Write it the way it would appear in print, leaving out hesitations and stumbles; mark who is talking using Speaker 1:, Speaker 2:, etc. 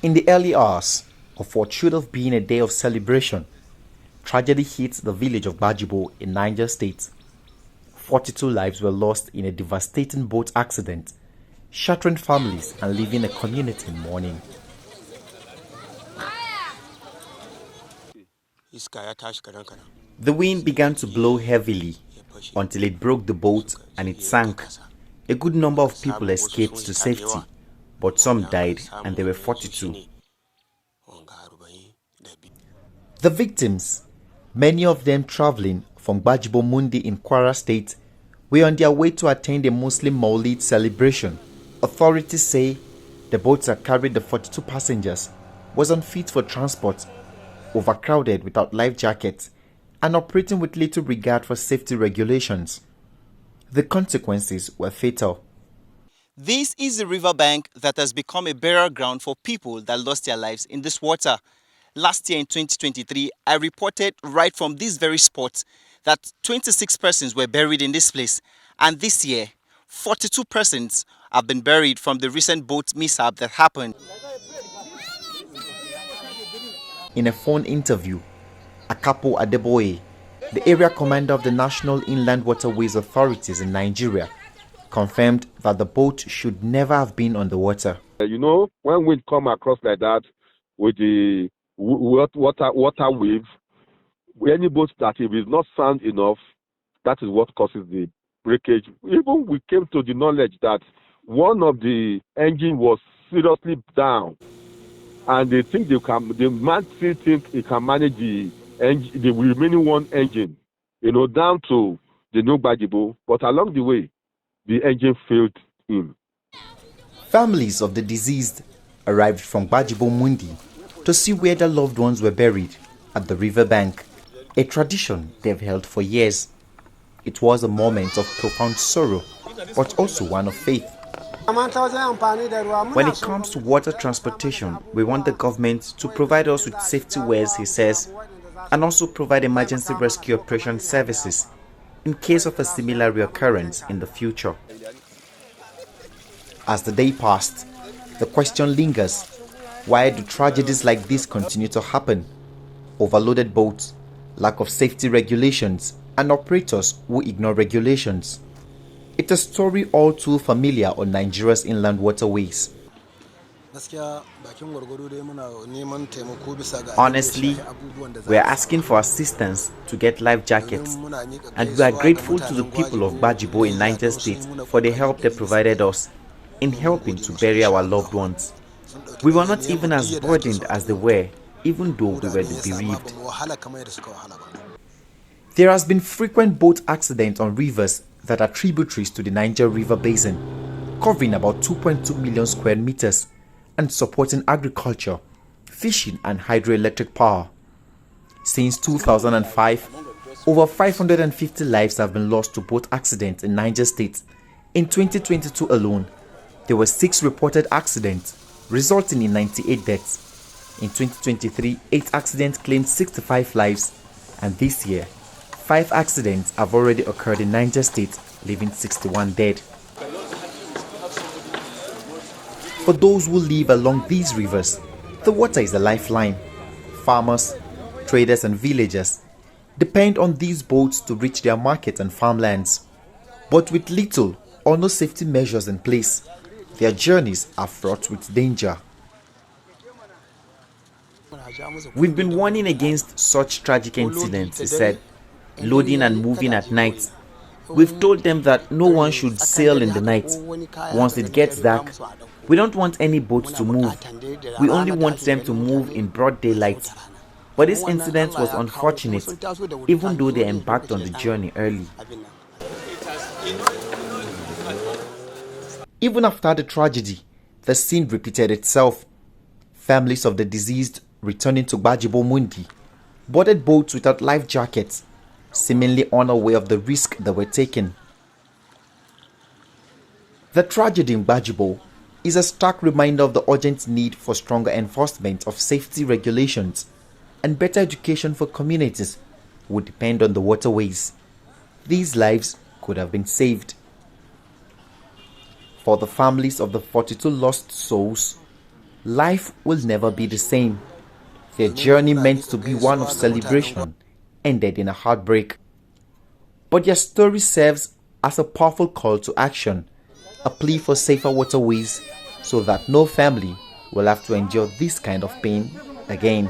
Speaker 1: In the early hours of what should have been a day of celebration, tragedy hit the village of Gbajibo in Niger State. 42 lives were lost in a devastating boat accident, shattering families and leaving a community in mourning. The wind began to blow heavily until it broke the boat and it sank. A good number of people escaped to safety, but some died and there were 42. The victims, many of them traveling from Gbajibo Mundi in Kwara State, were on their way to attend a Muslim Maulid celebration. Authorities say the boat that carried the 42 passengers was unfit for transport, overcrowded without life jackets, and operating with little regard for safety regulations. The consequences were fatal.
Speaker 2: This is the riverbank that has become a burial ground for people that lost their lives in this water. Last year in 2023, I reported right from this very spot that 26 persons were buried in this place. And this year, 42 persons have been buried from the recent boat mishap that happened.
Speaker 1: In a phone interview, Akapo Adeboye, the area commander of the National Inland Waterways Authorities in Nigeria, confirmed that the boat should never have been on the water.
Speaker 3: You know, when wind come across like that with the water wave, any boat that if it's not sound enough, that is what causes the breakage. Even we came to the knowledge that one of the engine was seriously down, and they think the man still think he can manage the remaining one engine, down to the new Gbajibo, but along the way, the engine failed him.
Speaker 1: Families of the deceased arrived from Gbajibo Mundi to see where their loved ones were buried at the riverbank, a tradition they've held for years. It was a moment of profound sorrow, but also one of faith. When it comes to water transportation, we want the government to provide us with safety wares, he says, and also provide emergency rescue operation services in case of a similar reoccurrence in the future. As the day passed, the question lingers: why do tragedies like this continue to happen? Overloaded boats, lack of safety regulations, and operators who ignore regulations. It's a story all too familiar on Nigeria's inland waterways. Honestly, we are asking for assistance to get life jackets, and we are grateful to the people of Gbajibo in Niger State for the help they provided us in helping to bury our loved ones. We were not even as burdened as they were, even though we were the bereaved. There has been frequent boat accidents on rivers that are tributaries to the Niger River Basin, covering about 2.2 million square meters and supporting agriculture, fishing and hydroelectric power. Since 2005, over 550 lives have been lost to boat accidents in Niger State. In 2022 alone, there were 6 reported accidents, resulting in 98 deaths. In 2023, 8 accidents claimed 65 lives, and this year, 5 accidents have already occurred in Niger State, leaving 61 dead. For those who live along these rivers, the water is a lifeline. Farmers, traders and villagers depend on these boats to reach their markets and farmlands. But with little or no safety measures in place, their journeys are fraught with danger. We've been warning against such tragic incidents, he said, loading and moving at night. We've told them that no one should sail in the night. Once it gets dark, we don't want any boats to move. We only want them to move in broad daylight. But this incident was unfortunate, even though they embarked on the journey early. Even after the tragedy, the scene repeated itself. Families of the deceased returning to Gbajibo Mundi boarded boats without life jackets, seemingly unaware of the risk they were taking. The tragedy in Gbajibo is a stark reminder of the urgent need for stronger enforcement of safety regulations and better education for communities who depend on the waterways. These lives could have been saved. For the families of the 42 lost souls, life will never be the same. Their journey meant to be one of celebration ended in a heartbreak. But their story serves as a powerful call to action, a plea for safer waterways so that no family will have to endure this kind of pain again.